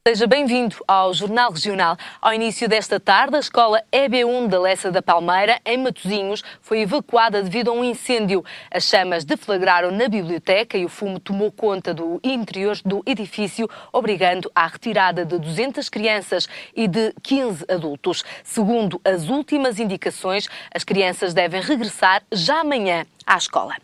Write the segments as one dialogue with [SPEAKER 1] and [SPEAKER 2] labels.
[SPEAKER 1] Seja bem-vindo ao Jornal Regional. Ao início desta tarde, a escola EB1 da Lessa da Palmeira, em Matosinhos, foi evacuada devido a um incêndio. As chamas deflagraram na biblioteca e o fumo tomou conta do interior do edifício, obrigando à retirada de 200 crianças e de 15 adultos. Segundo as últimas indicações, as crianças devem regressar já amanhã à escola.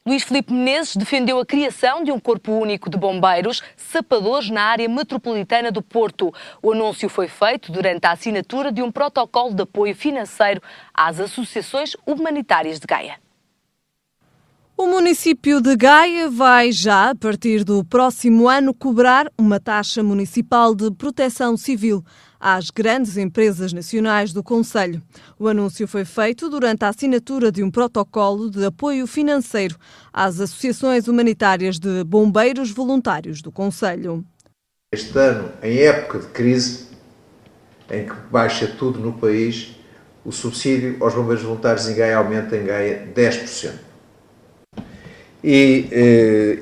[SPEAKER 1] Luís Filipe Menezes defendeu a criação de um corpo único de bombeiros sapadores na área metropolitana do Porto. O anúncio foi feito durante a assinatura de um protocolo de apoio financeiro às associações humanitárias de Gaia.
[SPEAKER 2] O município de Gaia vai já, a partir do próximo ano, cobrar uma taxa municipal de proteção civil às grandes empresas nacionais do concelho. O anúncio foi feito durante a assinatura de um protocolo de apoio financeiro às associações humanitárias de bombeiros voluntários do concelho.
[SPEAKER 3] Este ano, em época de crise, em que baixa tudo no país, o subsídio aos bombeiros voluntários em Gaia aumenta em Gaia 10%. E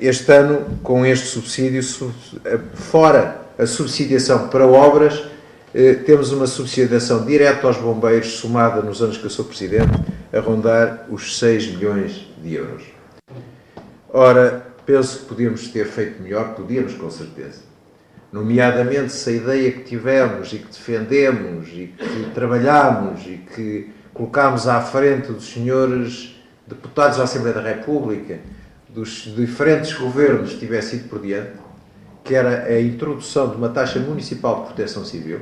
[SPEAKER 3] este ano, com este subsídio, fora a subsidiação para obras, temos uma subsidiação direta aos bombeiros, somada nos anos que eu sou Presidente, a rondar os 6 milhões de euros. Ora, penso que podíamos ter feito melhor, podíamos com certeza. Nomeadamente, se a ideia que tivemos e que defendemos e que trabalhámos e que colocámos à frente dos senhores deputados da Assembleia da República, dos diferentes governos, tivesse ido por diante, que era a introdução de uma taxa municipal de proteção civil.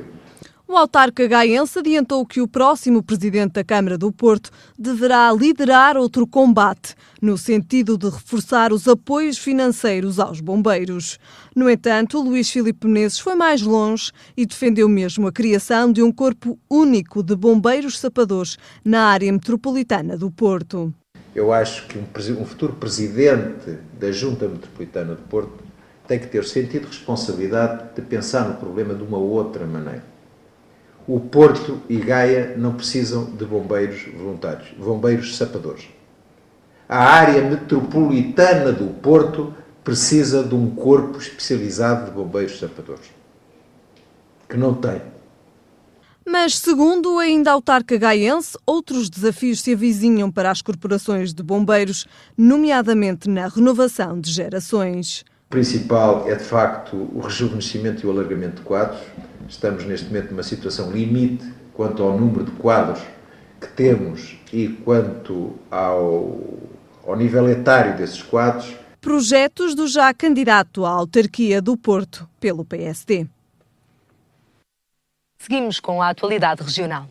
[SPEAKER 2] O autarca gaiense adiantou que o próximo presidente da Câmara do Porto deverá liderar outro combate, no sentido de reforçar os apoios financeiros aos bombeiros. No entanto, Luís Filipe Menezes foi mais longe e defendeu mesmo a criação de um corpo único de bombeiros sapadores na área metropolitana do Porto.
[SPEAKER 3] Eu acho que um futuro presidente da Junta Metropolitana do Porto tem que ter o sentido de responsabilidade de pensar no problema de uma outra maneira. O Porto e Gaia não precisam de bombeiros voluntários, bombeiros sapadores. A área metropolitana do Porto precisa de um corpo especializado de bombeiros sapadores, que não tem.
[SPEAKER 2] Mas, segundo ainda a autarca gaiense, outros desafios se avizinham para as corporações de bombeiros, nomeadamente na renovação de gerações.
[SPEAKER 3] O principal é, de facto, o rejuvenescimento e o alargamento de quadros. Estamos, neste momento, numa situação limite quanto ao número de quadros que temos e quanto ao nível etário desses quadros.
[SPEAKER 2] Projetos do já candidato à autarquia do Porto pelo PSD.
[SPEAKER 1] Seguimos com a atualidade regional.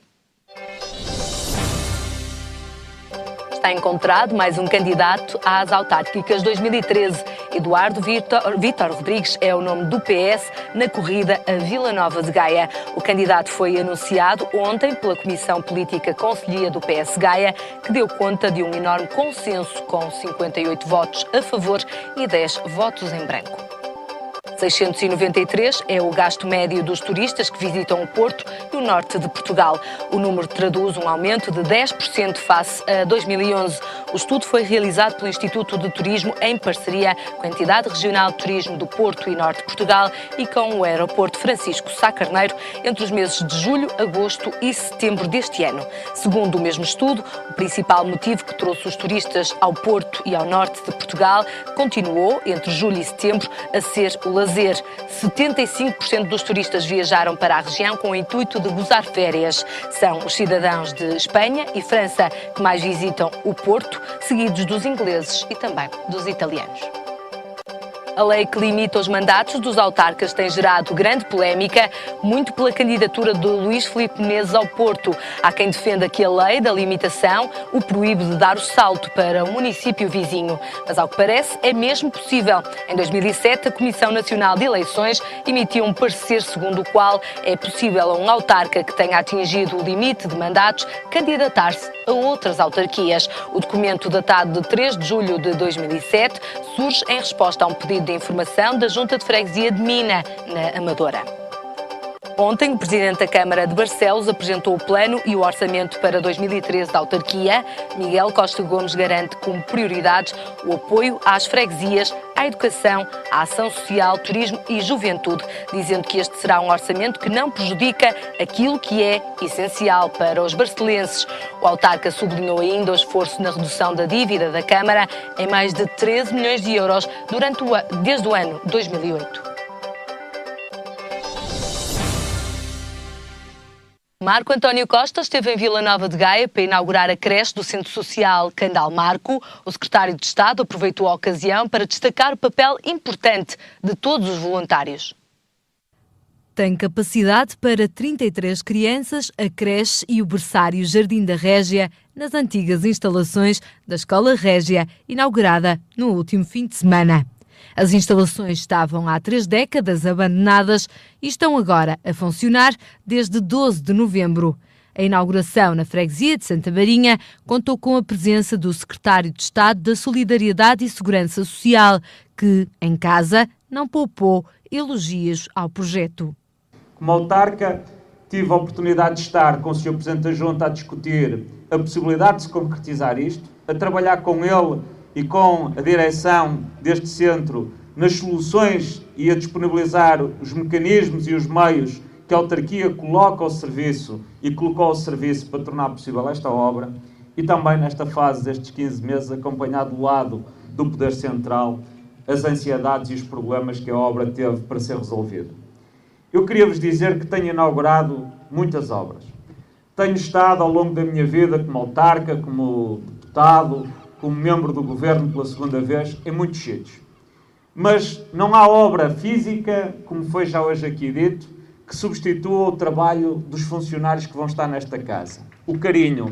[SPEAKER 1] Está encontrado mais um candidato às autárquicas 2013. Eduardo Vítor Rodrigues é o nome do PS na corrida a Vila Nova de Gaia. O candidato foi anunciado ontem pela Comissão Política Conselhia do PS Gaia, que deu conta de um enorme consenso com 58 votos a favor e 10 votos em branco. 693 é o gasto médio dos turistas que visitam o Porto e o norte de Portugal. O número traduz um aumento de 10% face a 2011. O estudo foi realizado pelo Instituto de Turismo em parceria com a Entidade Regional de Turismo do Porto e Norte de Portugal e com o Aeroporto Francisco Sá Carneiro entre os meses de julho, agosto e setembro deste ano. Segundo o mesmo estudo, o principal motivo que trouxe os turistas ao Porto e ao norte de Portugal continuou, entre julho e setembro, a ser o lazer. 75% dos turistas viajaram para a região com o intuito de gozar férias. São os cidadãos de Espanha e França que mais visitam o Porto, seguidos dos ingleses e também dos italianos. A lei que limita os mandatos dos autarcas tem gerado grande polémica, muito pela candidatura de Luís Filipe Menezes ao Porto. Há quem defenda que a lei da limitação o proíbe de dar o salto para o município vizinho. Mas, ao que parece, é mesmo possível. Em 2007, a Comissão Nacional de Eleições emitiu um parecer segundo o qual é possível a um autarca que tenha atingido o limite de mandatos candidatar-se a outras autarquias. O documento, datado de 3 de julho de 2007, surge em resposta a um pedido de informação da Junta de Freguesia de Mina, na Amadora. Ontem, o Presidente da Câmara de Barcelos apresentou o plano e o orçamento para 2013 da autarquia. Miguel Costa Gomes garante como prioridades o apoio às freguesias, à educação, à ação social, turismo e juventude, dizendo que este será um orçamento que não prejudica aquilo que é essencial para os barcelenses. O autarca sublinhou ainda o esforço na redução da dívida da Câmara em mais de 13 milhões de euros desde o ano 2008. Marco António Costa esteve em Vila Nova de Gaia para inaugurar a creche do Centro Social Candal Marco. O secretário de Estado aproveitou a ocasião para destacar o papel importante de todos os voluntários.
[SPEAKER 2] Tem capacidade para 33 crianças, a creche e o berçário Jardim da Régia, nas antigas instalações da Escola Régia, inaugurada no último fim de semana. As instalações estavam há 3 décadas abandonadas e estão agora a funcionar desde 12 de novembro. A inauguração na freguesia de Santa Marinha contou com a presença do secretário de Estado da Solidariedade e Segurança Social, que, em casa, não poupou elogios ao projeto.
[SPEAKER 4] Como autarca, tive a oportunidade de estar com o Sr. Presidente da Junta a discutir a possibilidade de se concretizar isto, a trabalhar com ele e com a direção deste centro nas soluções e a disponibilizar os mecanismos e os meios que a autarquia coloca ao serviço e colocou ao serviço para tornar possível esta obra, e também nesta fase destes 15 meses acompanhado do lado do Poder Central as ansiedades e os problemas que a obra teve para ser resolvida. Eu queria vos dizer que tenho inaugurado muitas obras. Tenho estado ao longo da minha vida como autarca, como deputado, como membro do Governo pela segunda vez, em muitos sítios. Mas não há obra física, como foi já hoje aqui dito, que substitua o trabalho dos funcionários que vão estar nesta casa. O carinho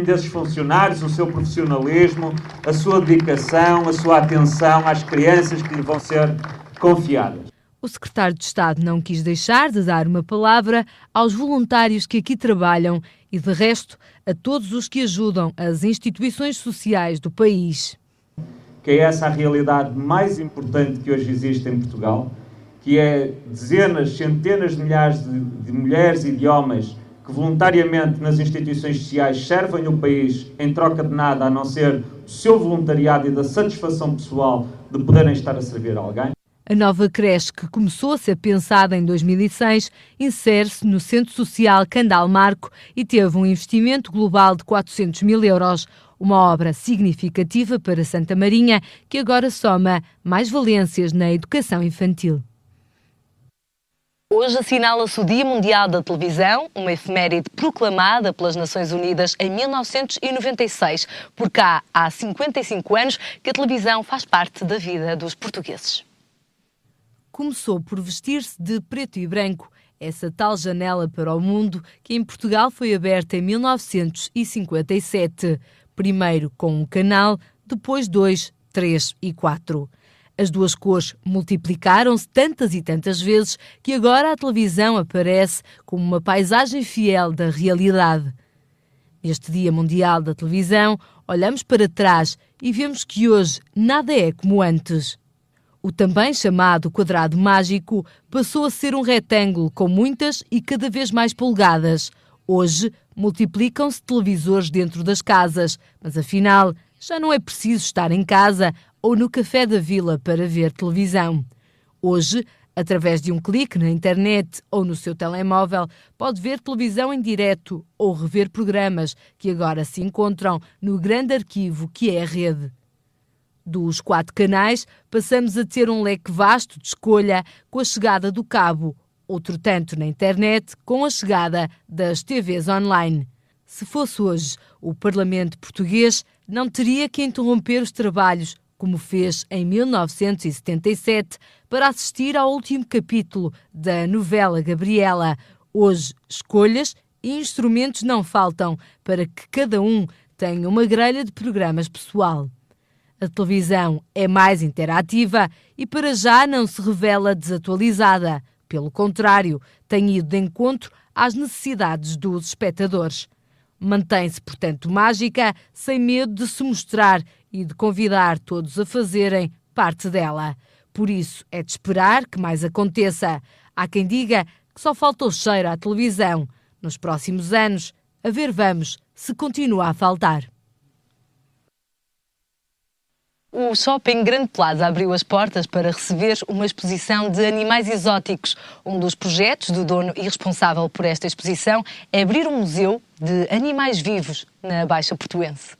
[SPEAKER 4] desses funcionários, o seu profissionalismo, a sua dedicação, a sua atenção às crianças que lhe vão ser confiadas.
[SPEAKER 2] O secretário de Estado não quis deixar de dar uma palavra aos voluntários que aqui trabalham e, de resto, a todos os que ajudam as instituições sociais do país.
[SPEAKER 4] Que é essa a realidade mais importante que hoje existe em Portugal, que é dezenas, centenas de milhares de mulheres e de homens que voluntariamente nas instituições sociais servem o país em troca de nada a não ser o seu voluntariado e da satisfação pessoal de poderem estar a servir alguém.
[SPEAKER 2] A nova creche, que começou a ser pensada em 2006, insere-se no Centro Social Candal Marco e teve um investimento global de 400 mil euros. Uma obra significativa para Santa Marinha, que agora soma mais valências na educação infantil.
[SPEAKER 1] Hoje assinala-se o Dia Mundial da Televisão, uma efeméride proclamada pelas Nações Unidas em 1996. Por cá, há 55 anos que a televisão faz parte da vida dos portugueses.
[SPEAKER 2] Começou por vestir-se de preto e branco, essa tal janela para o mundo que em Portugal foi aberta em 1957. Primeiro com um canal, depois 2, 3 e 4. As duas cores multiplicaram-se tantas e tantas vezes que agora a televisão aparece como uma paisagem fiel da realidade. Neste Dia Mundial da Televisão, olhamos para trás e vemos que hoje nada é como antes. O também chamado quadrado mágico passou a ser um retângulo com muitas e cada vez mais polegadas. Hoje multiplicam-se televisores dentro das casas, mas afinal já não é preciso estar em casa ou no café da vila para ver televisão. Hoje, através de um clique na internet ou no seu telemóvel, pode ver televisão em direto ou rever programas que agora se encontram no grande arquivo que é a rede. Dos 4 canais, passamos a ter um leque vasto de escolha com a chegada do cabo, outro tanto na internet com a chegada das TVs online. Se fosse hoje o Parlamento português, não teria que interromper os trabalhos, como fez em 1977, para assistir ao último capítulo da novela Gabriela. Hoje, escolhas e instrumentos não faltam para que cada um tenha uma grelha de programas pessoal. A televisão é mais interativa e para já não se revela desatualizada. Pelo contrário, tem ido de encontro às necessidades dos espectadores. Mantém-se, portanto, mágica, sem medo de se mostrar e de convidar todos a fazerem parte dela. Por isso, é de esperar que mais aconteça. Há quem diga
[SPEAKER 1] que só faltou cheiro à televisão. Nos próximos anos, a ver vamos se continua a faltar. O Shopping Grande Plaza abriu as portas para receber uma exposição de animais exóticos. Um dos projetos do dono e responsável por esta exposição é abrir um museu de animais vivos na Baixa Portuense.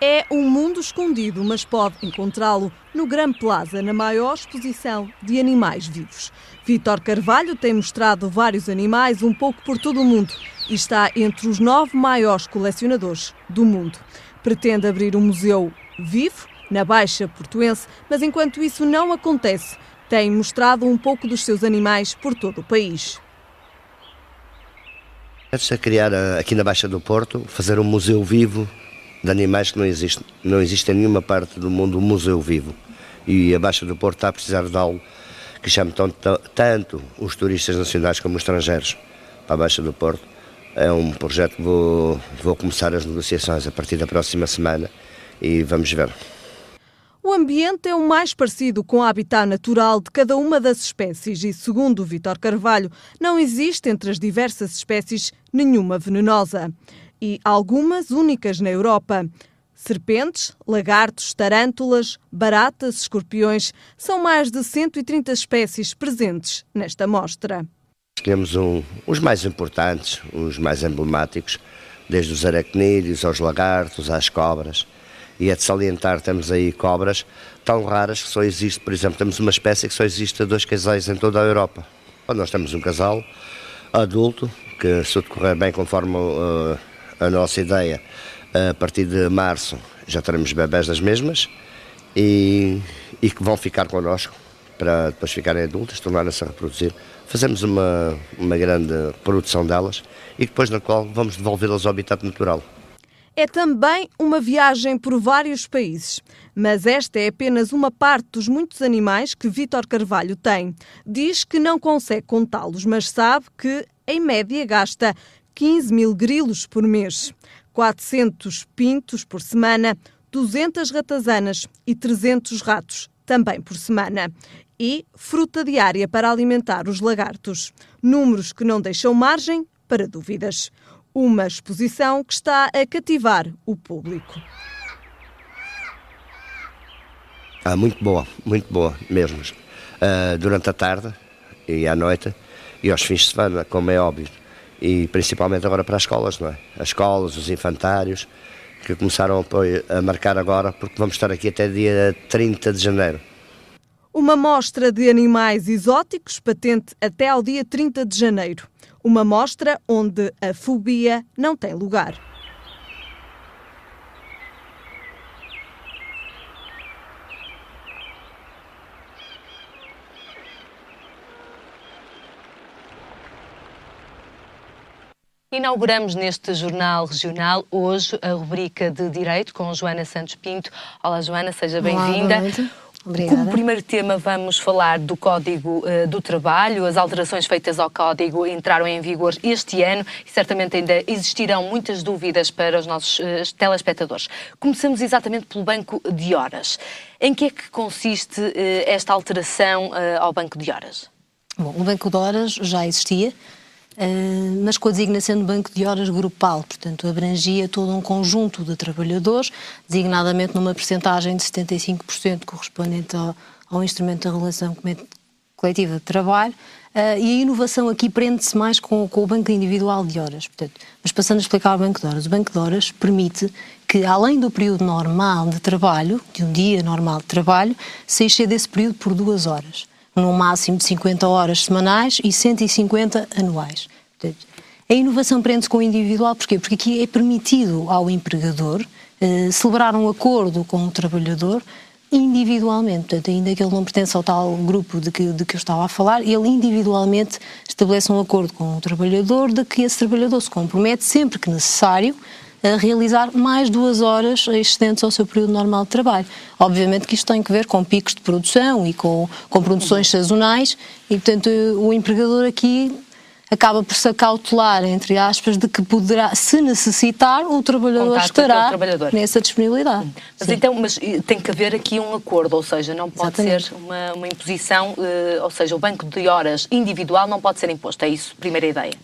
[SPEAKER 2] É um mundo escondido, mas pode encontrá-lo no Gran Plaza, na maior exposição de animais vivos. Vítor Carvalho tem mostrado vários animais um pouco por todo o mundo e está entre os 9 maiores colecionadores do mundo. Pretende abrir um museu vivo na Baixa Portuense, mas enquanto isso não acontece, tem mostrado um pouco dos seus animais por todo o país.
[SPEAKER 5] Antes de criar aqui na Baixa do Porto, fazer um museu vivo de animais que não existe em nenhuma parte do mundo um museu vivo. E a Baixa do Porto está a precisar de algo que chame tanto os turistas nacionais como os estrangeiros para a Baixa do Porto. É um projeto que vou começar as negociações a partir da próxima semana e vamos ver.
[SPEAKER 2] O ambiente é o mais parecido com o habitat natural de cada uma das espécies e, segundo Vítor Carvalho, não existe entre as diversas espécies nenhuma venenosa. E algumas únicas na Europa. Serpentes, lagartos, tarântulas, baratas, escorpiões, são mais de 130 espécies presentes nesta mostra.
[SPEAKER 5] Escolhemos os mais importantes, os mais emblemáticos, desde os aracnídeos aos lagartos, às cobras. E é de salientar, temos aí cobras tão raras que só existe, por exemplo, temos uma espécie que só existe a 2 casais em toda a Europa. Nós temos um casal adulto, que se decorrer bem conforme a nossa ideia, a partir de março já teremos bebés das mesmas e que vão ficar connosco para depois ficarem adultas, tornarem-se a reproduzir. Fazemos uma grande produção delas e depois na qual vamos devolvê-las ao habitat natural.
[SPEAKER 2] É também uma viagem por vários países, mas esta é apenas uma parte dos muitos animais que Vítor Carvalho tem. Diz que não consegue contá-los, mas sabe que, em média, gasta 15 mil grilos por mês, 400 pintos por semana, 200 ratazanas e 300 ratos também por semana. E fruta diária para alimentar os lagartos. Números que não deixam margem para dúvidas. Uma exposição que está a cativar o público.
[SPEAKER 5] Muito boa mesmo. Durante a tarde e à noite e aos fins de semana, como é óbvio. E principalmente agora para as escolas, não é? As escolas, os infantários, que começaram a marcar agora, porque vamos estar aqui até dia 30 de janeiro.
[SPEAKER 2] Uma mostra de animais exóticos patente até ao dia 30 de janeiro. Uma mostra onde a fobia não tem lugar.
[SPEAKER 1] Inauguramos neste Jornal Regional hoje a rubrica de Direito com Joana Santos Pinto. Olá, Joana, seja bem-vinda.
[SPEAKER 6] Obrigada.
[SPEAKER 1] Como primeiro tema vamos falar do Código do Trabalho. As alterações feitas ao Código entraram em vigor este ano e certamente ainda existirão muitas dúvidas para os nossos telespectadores. Começamos exatamente pelo Banco de Horas. Em que é que consiste esta alteração ao Banco de Horas?
[SPEAKER 6] Bom, o Banco de Horas já existia, mas com a designação de Banco de Horas grupal, portanto abrangia todo um conjunto de trabalhadores, designadamente numa percentagem de 75% correspondente ao instrumento da relação coletiva de trabalho, e a inovação aqui prende-se mais com o Banco Individual de Horas. Portanto, mas passando a explicar o Banco de Horas, o Banco de Horas permite que, além do período normal de trabalho, de um dia normal de trabalho, se exceda esse período por 2 horas. Num máximo de 50 horas semanais e 150 anuais. Portanto, a inovação prende-se com o individual, porquê? Porque aqui é permitido ao empregador celebrar um acordo com o trabalhador individualmente. Portanto, ainda que ele não pertence ao tal grupo de que eu estava a falar, ele individualmente estabelece um acordo com o trabalhador de que esse trabalhador se compromete sempre que necessário a realizar mais 2 horas excedentes ao seu período normal de trabalho. Obviamente que isto tem que ver com picos de produção e com produções sazonais e, portanto, o empregador aqui acaba por se acautelar, entre aspas, de que poderá, se necessitar, o trabalhador estará nessa disponibilidade.
[SPEAKER 1] Mas tem que haver aqui um acordo, ou seja, não pode ser uma imposição, ou seja, o banco de horas individual não pode ser imposto, é isso, primeira ideia?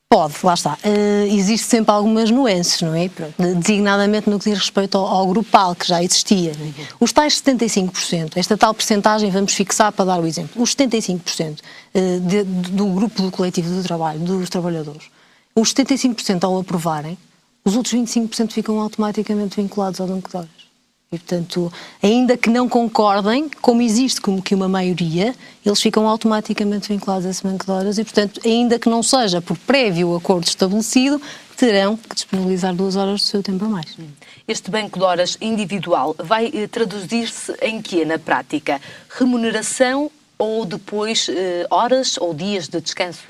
[SPEAKER 6] Pode, lá está. Existe sempre algumas nuances, não é? Designadamente no que diz respeito ao grupal, que já existia. Não é? Os tais 75%, esta tal percentagem, vamos fixar para dar o exemplo, os 75% do grupo do coletivo de trabalho, dos trabalhadores, os 75% ao aprovarem, os outros 25% ficam automaticamente vinculados ao banco de horas. E, portanto, ainda que não concordem, como existe como que uma maioria, eles ficam automaticamente vinculados a esse banco de horas e, portanto, ainda que não seja por prévio acordo estabelecido, terão que disponibilizar 2 horas do seu tempo a mais.
[SPEAKER 1] Este banco de horas individual vai traduzir-se em quê, na prática? Remuneração ou depois horas ou dias de descanso?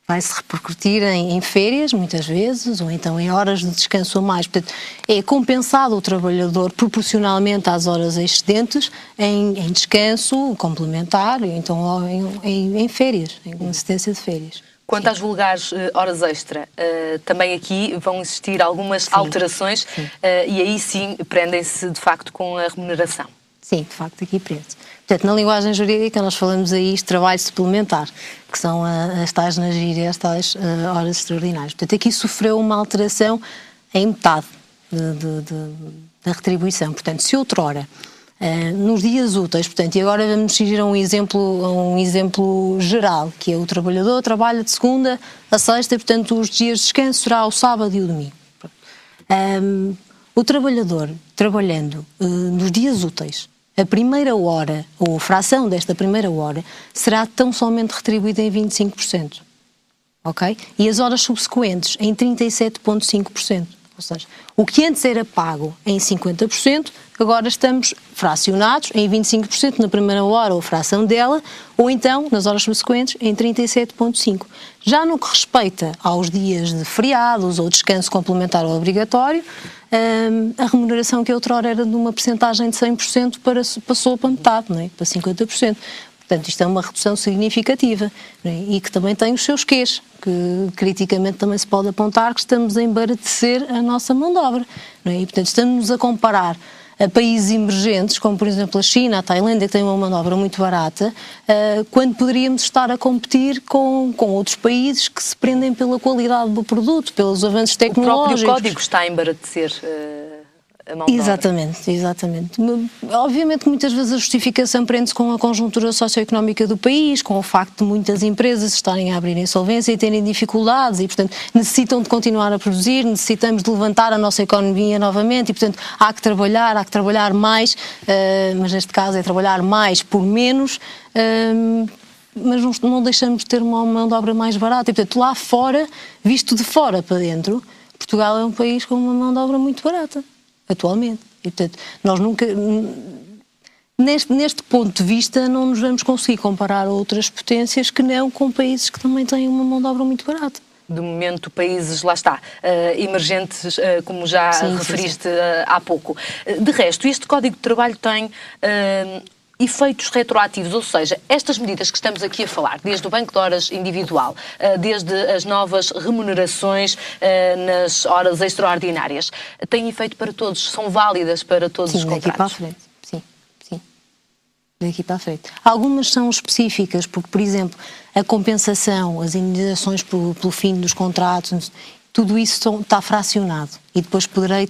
[SPEAKER 6] Vai-se repercutir em férias, muitas vezes, ou então em horas de descanso a mais. Portanto, é compensado o trabalhador proporcionalmente às horas excedentes em descanso complementar, então em férias, em assistência de férias.
[SPEAKER 1] Quanto às vulgares horas extra, também aqui vão existir algumas alterações e aí sim prendem-se de facto com a remuneração.
[SPEAKER 6] Sim, de facto aqui prende-se. Portanto, na linguagem jurídica nós falamos aí de trabalho suplementar, que são as tais na gíria, as tais horas extraordinárias. Portanto, aqui sofreu uma alteração em metade da retribuição. Portanto, se outrora, nos dias úteis, portanto, e agora vamos seguir a um exemplo geral, que é o trabalhador trabalha de segunda a sexta, e, portanto, os dias de descanso será o sábado e o domingo. O trabalhador trabalhando nos dias úteis, a primeira hora, ou a fração desta primeira hora, será tão somente retribuída em 25%. Ok? E as horas subsequentes em 37,5%. Ou seja, o que antes era pago em 50%, agora estamos fracionados em 25% na primeira hora ou fração dela, ou então, nas horas subsequentes, em 37,5%. Já no que respeita aos dias de feriados ou descanso complementar ou obrigatório, a remuneração que outrora era de uma percentagem de 100% passou para metade, não é? Para 50%. Portanto, isto é uma redução significativa, não é? E que também tem os seus quês, que criticamente também se pode apontar que estamos a embaratecer a nossa mão de obra, não é? E, portanto, estamos a comparar a países emergentes, como por exemplo a China, a Tailândia, que tem uma mão de obra muito barata, quando poderíamos estar a competir com outros países que se prendem pela qualidade do produto, pelos avanços tecnológicos.
[SPEAKER 1] O próprio código está a embaratecer a mão de obra.
[SPEAKER 6] Exatamente. Obviamente muitas vezes a justificação prende-se com a conjuntura socioeconómica do país, com o facto de muitas empresas estarem a abrir insolvência e terem dificuldades e, portanto, necessitam de continuar a produzir, necessitamos de levantar a nossa economia novamente e, portanto, há que trabalhar mais, mas neste caso é trabalhar mais por menos, mas não deixamos de ter uma mão de obra mais barata. E, portanto, lá fora, visto de fora para dentro, Portugal é um país com uma mão de obra muito barata. Atualmente. E, portanto, nós nunca, neste ponto de vista, não nos vamos conseguir comparar a outras potências que não com países que também têm uma mão de obra muito barata.
[SPEAKER 1] De momento, países, lá está, emergentes, como já referiste há pouco. De resto, este Código de Trabalho tem efeitos retroativos, ou seja, estas medidas que estamos aqui a falar, desde o banco de horas individual, desde as novas remunerações nas horas extraordinárias, têm efeito para todos, são válidas para todos os contratos?
[SPEAKER 6] Daqui para a frente, sim. Daqui para a frente. Algumas são específicas, porque, por exemplo, a compensação, as indenizações pelo fim dos contratos, tudo isso está fracionado e depois poderei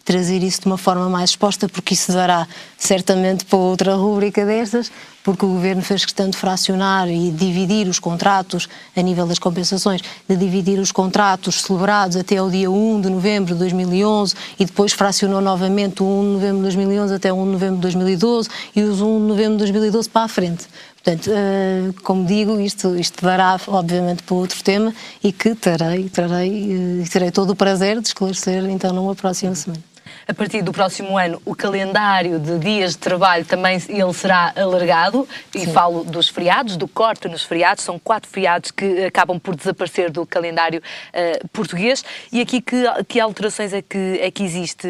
[SPEAKER 6] trazer isso de uma forma mais exposta, porque isso dará certamente para outra rúbrica destas, porque o Governo fez questão de fracionar e dividir os contratos a nível das compensações, de dividir os contratos celebrados até o dia 1 de novembro de 2011 e depois fracionou novamente o 1 de novembro de 2011 até o 1 de novembro de 2012 e os 1 de novembro de 2012 para a frente. Portanto, como digo, isto dará, obviamente, para outro tema e que terei todo o prazer de esclarecer, então, numa próxima semana.
[SPEAKER 1] A partir do próximo ano, o calendário de dias de trabalho também ele será alargado, e falo dos feriados, do corte nos feriados, são 4 feriados que acabam por desaparecer do calendário português. E aqui que alterações é que existe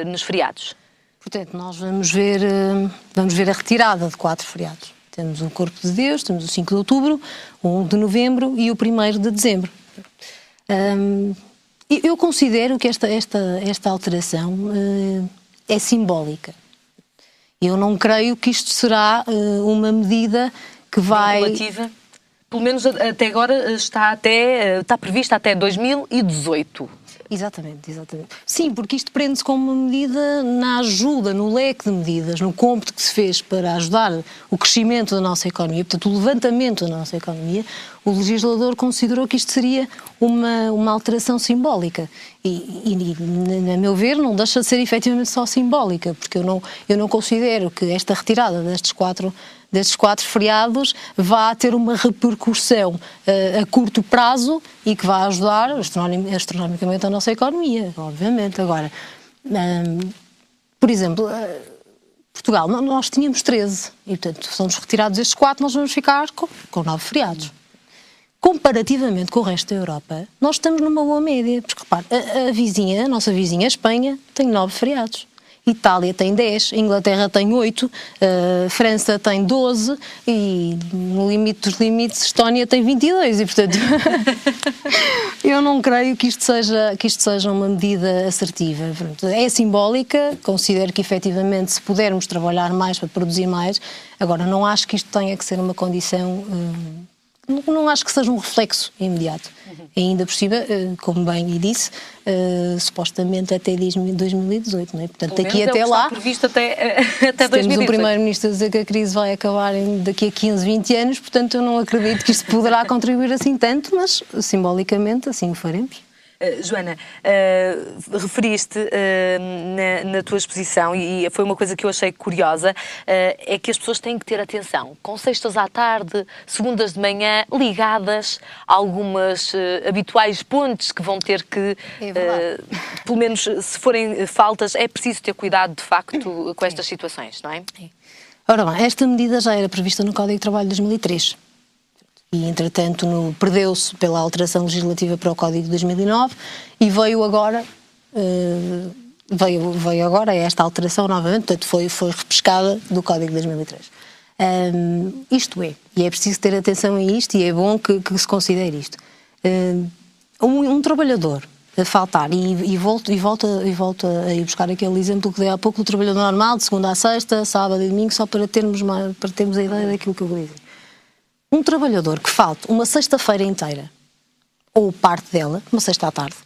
[SPEAKER 1] nos feriados?
[SPEAKER 6] Portanto, nós vamos ver a retirada de 4 feriados. Temos o Corpo de Deus, temos o 5 de outubro, o 1 de novembro e o 1º de dezembro. Eu considero que esta alteração é simbólica. Eu não creio que isto será uma medida que vai...
[SPEAKER 1] Vinculativa? Pelo menos até agora está prevista até 2018.
[SPEAKER 6] Exatamente. Sim, porque isto prende-se como uma medida na ajuda, no leque de medidas, no cômputo que se fez para ajudar o crescimento da nossa economia, portanto, o levantamento da nossa economia. O legislador considerou que isto seria uma alteração simbólica. E, a meu ver, não deixa de ser efetivamente só simbólica, porque eu não considero que esta retirada destes quatro feriados vá ter uma repercussão a curto prazo e que vá ajudar astronomicamente a nossa economia, obviamente. Agora, por exemplo, Portugal, nós tínhamos 13 e, portanto, são-nos retirados estes 4, nós vamos ficar com 9 feriados. Comparativamente com o resto da Europa, nós estamos numa boa média, porque, repare, a nossa vizinha, a Espanha, tem 9 feriados. Itália tem 10, Inglaterra tem 8, França tem 12 e, no limite dos limites, Estónia tem 22 e, portanto, eu não creio que isto seja uma medida assertiva. É simbólica, considero que, efetivamente, se pudermos trabalhar mais para produzir mais, agora, não acho que isto tenha que ser uma condição... Não acho que seja um reflexo imediato. Ainda por cima, como bem lhe disse, supostamente até 2018, não é? Portanto, daqui até lá...
[SPEAKER 1] Está previsto até 2018.
[SPEAKER 6] Temos o Primeiro-Ministro a dizer que a crise vai acabar daqui a 15, 20 anos, portanto eu não acredito que isto poderá contribuir assim tanto, mas simbolicamente assim o faremos.
[SPEAKER 1] Joana, referiste na tua exposição, e foi uma coisa que eu achei curiosa, é que as pessoas têm que ter atenção. Com sextas à tarde, segundas de manhã, ligadas a algumas habituais pontes que vão ter que, pelo menos se forem faltas, é preciso ter cuidado de facto com estas situações, não é?
[SPEAKER 6] Ora bem, esta medida já era prevista no Código de Trabalho de 2003. E, entretanto, perdeu-se pela alteração legislativa para o Código de 2009 e veio agora esta alteração novamente, portanto foi repescada do Código de 2003. Isto é, e é preciso ter atenção a isto e é bom que se considere isto. Um trabalhador a faltar, e volto a ir buscar aquele exemplo que dei há pouco do trabalhador normal, de segunda a sexta, sábado e domingo, só para termos a ideia daquilo que eu vou dizer. Um trabalhador que falte uma sexta-feira inteira, ou parte dela, uma sexta à tarde,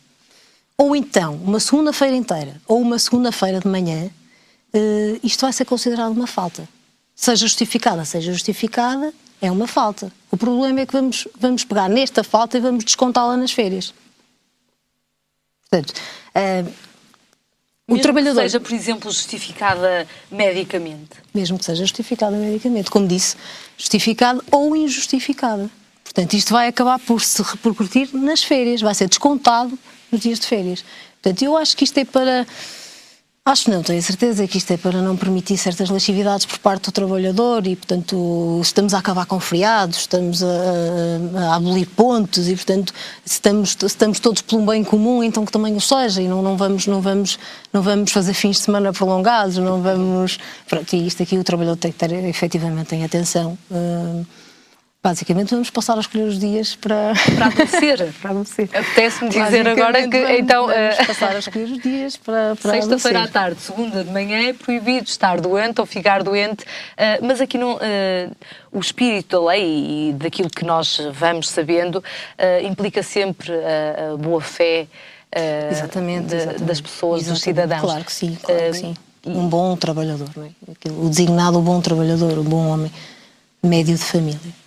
[SPEAKER 6] ou então uma segunda-feira inteira, ou uma segunda-feira de manhã, isto vai ser considerado uma falta. Seja justificada, é uma falta. O problema é que vamos pegar nesta falta e vamos descontá-la nas férias. Portanto,
[SPEAKER 1] mesmo trabalhador, que seja, por exemplo, justificada medicamente.
[SPEAKER 6] Mesmo que seja justificada medicamente. Como disse, justificada ou injustificada. Portanto, isto vai acabar por se repercutir nas férias. Vai ser descontado nos dias de férias. Portanto, eu acho que isto é para... Acho não, tenho a certeza que isto é para não permitir certas lascividades por parte do trabalhador e, portanto, estamos a acabar com feriados, estamos a abolir pontos e, portanto, se estamos todos por um bem comum, então que também o seja, e não vamos fazer fins de semana prolongados, não vamos... Pronto, e isto aqui o trabalhador tem que ter efetivamente em atenção. Basicamente vamos passar a escolher os dias para
[SPEAKER 1] adormecer.
[SPEAKER 6] Para adormecer.
[SPEAKER 1] Apetece-me dizer agora que
[SPEAKER 6] vamos passar a escolher os dias para
[SPEAKER 1] sexta-feira à tarde, segunda de manhã é proibido estar doente ou ficar doente, mas aqui não, o espírito da lei e daquilo que nós vamos sabendo implica sempre a boa-fé das pessoas, dos cidadãos.
[SPEAKER 6] Claro que sim, claro que sim. Um bom trabalhador, não é? O designado bom trabalhador, um bom homem médio de família.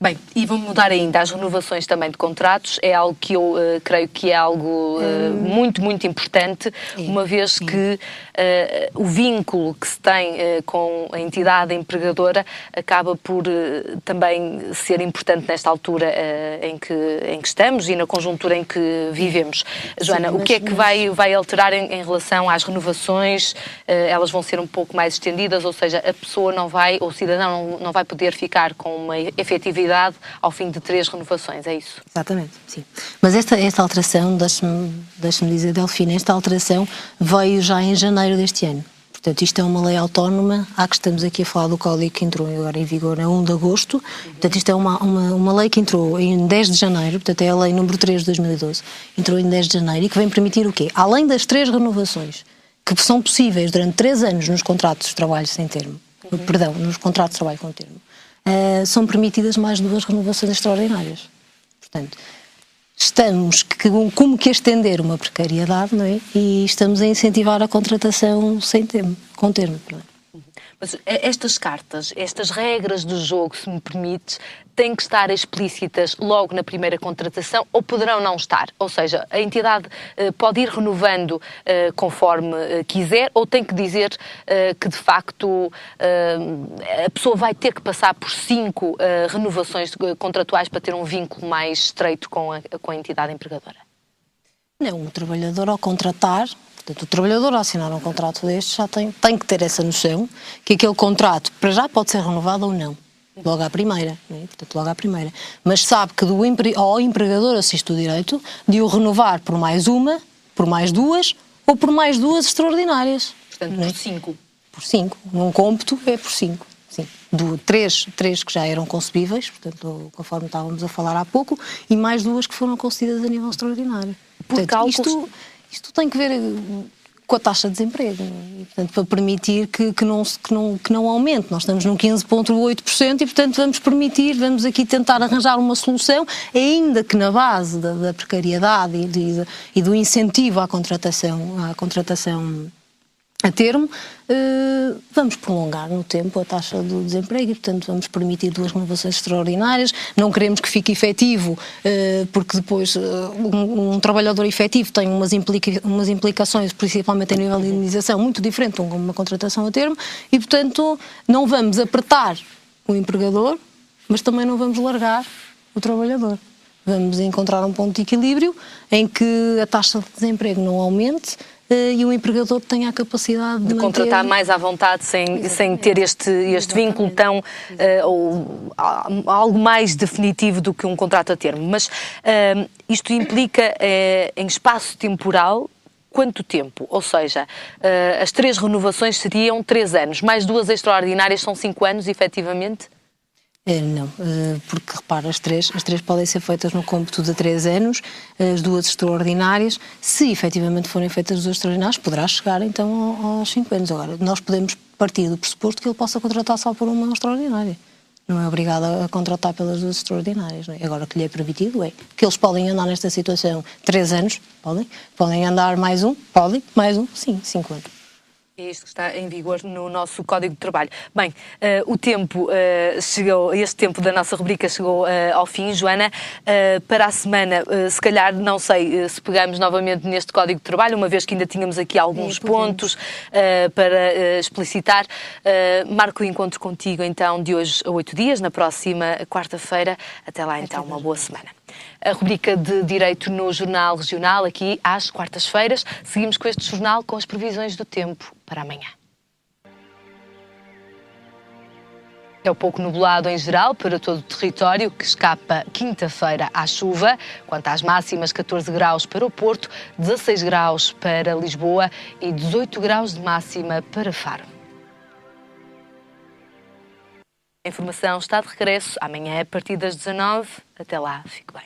[SPEAKER 1] Bem, e vamos mudar ainda as renovações também de contratos, é algo que eu creio que é algo muito, muito importante, uma vez que o vínculo que se tem com a entidade empregadora acaba por também ser importante nesta altura em que estamos e na conjuntura em que vivemos. Joana, o que é que vai alterar em relação às renovações? Elas vão ser um pouco mais estendidas, ou seja, a pessoa não vai, ou o cidadão não vai poder ficar com uma efetividade ao fim de 3 renovações, é isso?
[SPEAKER 6] Exatamente, sim. Mas esta alteração, deixe-me dizer, Delfina, esta alteração veio já em janeiro deste ano. Portanto, isto é uma lei autónoma, há que estamos aqui a falar do código que entrou agora em vigor a 1 de agosto, portanto isto é uma lei que entrou em 10 de janeiro, portanto é a lei número 3 de 2012, entrou em 10 de janeiro e que vem permitir o quê? Além das 3 renovações que são possíveis durante 3 anos nos contratos de trabalho sem termo, perdão, nos contratos de trabalho com termo, são permitidas mais 2 renovações extraordinárias. Portanto, estamos como que a estender uma precariedade, não é? E estamos a incentivar a contratação sem termo, com termo. Não é?
[SPEAKER 1] Mas estas cartas, estas regras do jogo, se me permites, têm que estar explícitas logo na primeira contratação ou poderão não estar? Ou seja, a entidade pode ir renovando conforme quiser ou tem que dizer que, de facto, a pessoa vai ter que passar por 5 renovações contratuais para ter um vínculo mais estreito com a entidade empregadora?
[SPEAKER 6] Não, o trabalhador ao contratar... Portanto, o trabalhador, ao assinar um contrato destes, já tem que ter essa noção que aquele contrato, para já, pode ser renovado ou não. Logo à primeira. Não é? Portanto, logo à primeira. Mas sabe que ao empregador assiste o direito de o renovar por mais uma, por mais 2 ou por mais 2 extraordinárias.
[SPEAKER 1] Portanto, por 5.
[SPEAKER 6] Por 5. Num cômputo é por 5. Sim. 3 que já eram concebíveis, portanto, conforme estávamos a falar há pouco, e mais 2 que foram concedidas a nível extraordinário. Portanto, isto tem que ver com a taxa de desemprego, e, portanto, para permitir que não aumente. Nós estamos num 15,8% e, portanto, vamos aqui tentar arranjar uma solução, ainda que na base da precariedade e do incentivo à contratação a termo, vamos prolongar no tempo a taxa do desemprego e, portanto, vamos permitir 2 renovações extraordinárias. Não queremos que fique efetivo, porque depois um trabalhador efetivo tem umas implicações, principalmente a nível de indenização, muito diferente de uma contratação a termo e, portanto, não vamos apertar o empregador, mas também não vamos largar o trabalhador. Vamos encontrar um ponto de equilíbrio em que a taxa de desemprego não aumente e o empregador tenha a capacidade de
[SPEAKER 1] contratar mais à vontade sem ter este vínculo tão ou algo mais definitivo do que um contrato a termo. Mas isto implica em espaço temporal quanto tempo? Ou seja, as 3 renovações seriam 3 anos, mais 2 extraordinárias são 5 anos, efetivamente?
[SPEAKER 6] Não, porque repara, as três podem ser feitas no cômputo de 3 anos, as 2 extraordinárias, se efetivamente forem feitas as 2 extraordinárias, poderá chegar então aos 5 anos. Agora, nós podemos partir do pressuposto que ele possa contratar só por uma extraordinária. Não é obrigado a contratar pelas 2 extraordinárias. Não é? Agora, o que lhe é permitido é que eles podem andar nesta situação 3 anos, podem andar mais um, sim, 5 anos.
[SPEAKER 1] É isto que está em vigor no nosso Código de Trabalho. Bem, o tempo chegou, este tempo da nossa rubrica chegou ao fim, Joana. Para a semana, se calhar, não sei se pegamos novamente neste Código de Trabalho, uma vez que ainda tínhamos aqui alguns pontos para explicitar. Marco o encontro contigo, então, de hoje a 8 dias, na próxima quarta-feira. Até lá, então, uma boa semana. A rubrica de Direito no Jornal Regional, aqui às quartas-feiras. Seguimos com este jornal com as previsões do tempo para amanhã. É um pouco nublado em geral para todo o território, que escapa quinta-feira à chuva. Quanto às máximas, 14 graus para o Porto, 16 graus para Lisboa e 18 graus de máxima para Faro. A informação está de regresso amanhã a partir das 19. Até lá, fique bem.